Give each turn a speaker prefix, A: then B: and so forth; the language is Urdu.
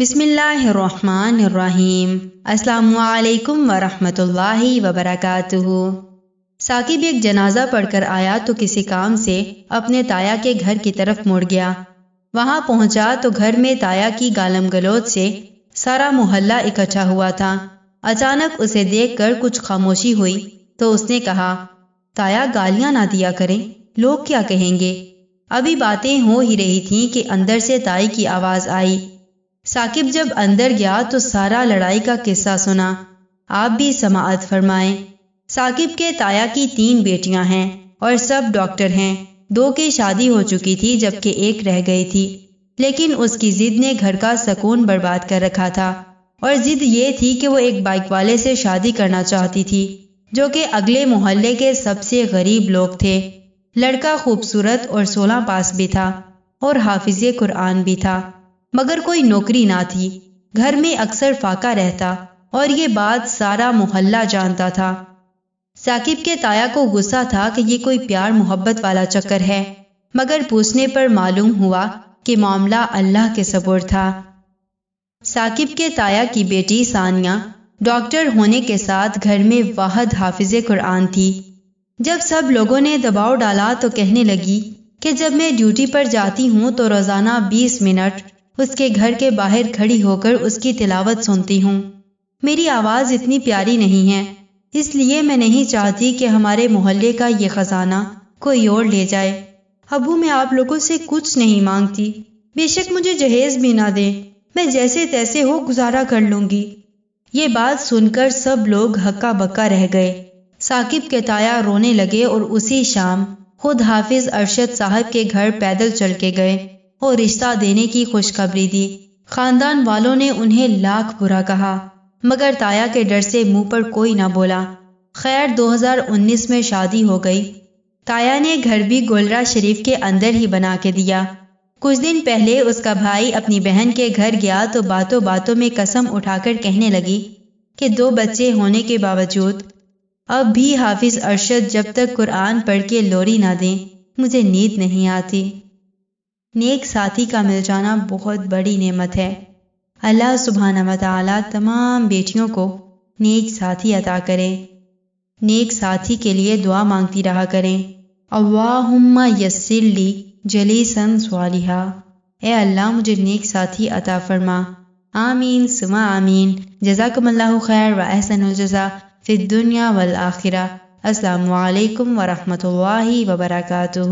A: بسم اللہ الرحمن الرحیم۔ السلام علیکم ورحمۃ اللہ وبرکاتہ۔ ثاقب ایک جنازہ پڑھ کر آیا تو کسی کام سے اپنے تایا کے گھر کی طرف مڑ گیا۔ وہاں پہنچا تو گھر میں تایا کی گالم گلوچ سے سارا محلہ اکٹھا ہوا تھا۔ اچانک اسے دیکھ کر کچھ خاموشی ہوئی تو اس نے کہا، تایا گالیاں نہ دیا کریں، لوگ کیا کہیں گے؟ ابھی باتیں ہو ہی رہی تھیں کہ اندر سے تائی کی آواز آئی۔ ثاقب جب اندر گیا تو سارا لڑائی کا قصہ سنا۔ آپ بھی سماعت فرمائیں۔ ثاقب کے تایا کی 3 بیٹیاں ہیں اور سب ڈاکٹر ہیں۔ 2 کی شادی ہو چکی تھی جبکہ 1 رہ گئی تھی، لیکن اس کی ضد نے گھر کا سکون برباد کر رکھا تھا، اور ضد یہ تھی کہ وہ ایک بائک والے سے شادی کرنا چاہتی تھی جو کہ اگلے محلے کے سب سے غریب لوگ تھے۔ لڑکا خوبصورت اور 16 پاس بھی تھا اور حافظ قرآن بھی تھا، مگر کوئی نوکری نہ تھی، گھر میں اکثر فاقہ رہتا اور یہ بات سارا محلہ جانتا تھا۔ ثاقب کے تایا کو غصہ تھا کہ یہ کوئی پیار محبت والا چکر ہے، مگر پوچھنے پر معلوم ہوا کہ معاملہ اللہ کے سپرد تھا۔ ثاقب کے تایا کی بیٹی ثانیہ ڈاکٹر ہونے کے ساتھ گھر میں واحد حافظ قرآن تھی۔ جب سب لوگوں نے دباؤ ڈالا تو کہنے لگی کہ جب میں ڈیوٹی پر جاتی ہوں تو روزانہ 20 منٹ اس کے گھر کے باہر کھڑی ہو کر اس کی تلاوت سنتی ہوں۔ میری آواز اتنی پیاری نہیں ہے، اس لیے میں نہیں چاہتی کہ ہمارے محلے کا یہ خزانہ کوئی اور لے جائے۔ ابو میں آپ لوگوں سے کچھ نہیں مانگتی، بے شک مجھے جہیز بھی نہ دیں، میں جیسے تیسے ہو گزارا کر لوں گی۔ یہ بات سن کر سب لوگ ہکا بکا رہ گئے۔ ثاقب کے تایا رونے لگے اور اسی شام خود حافظ ارشد صاحب کے گھر پیدل چل کے گئے اور رشتہ دینے کی خوشخبری دی۔ خاندان والوں نے انہیں لاکھ برا کہا، مگر تایا کے ڈر سے منہ پر کوئی نہ بولا۔ خیر 2019 میں شادی ہو گئی۔ تایا نے گھر بھی گولرا شریف کے اندر ہی بنا کے دیا۔ کچھ دن پہلے اس کا بھائی اپنی بہن کے گھر گیا تو باتوں باتوں میں قسم اٹھا کر کہنے لگی کہ 2 بچے ہونے کے باوجود اب بھی حافظ ارشد جب تک قرآن پڑھ کے لوری نہ دیں مجھے نیند نہیں آتی۔ نیک ساتھی کا مل جانا بہت بڑی نعمت ہے۔ اللہ سبحانہ و تعالی تمام بیٹیوں کو نیک ساتھی عطا کرے۔ نیک ساتھی کے لیے دعا مانگتی رہا کریں، اللہم یسر لی جلیسا صالحا، اے اللہ مجھے نیک ساتھی عطا فرما۔ آمین ثم آمین۔ جزاکم اللہ خیر و احسن الجزاء فی الدنیا والآخرہ۔ السلام علیکم ورحمۃ اللہ وبرکاتہ۔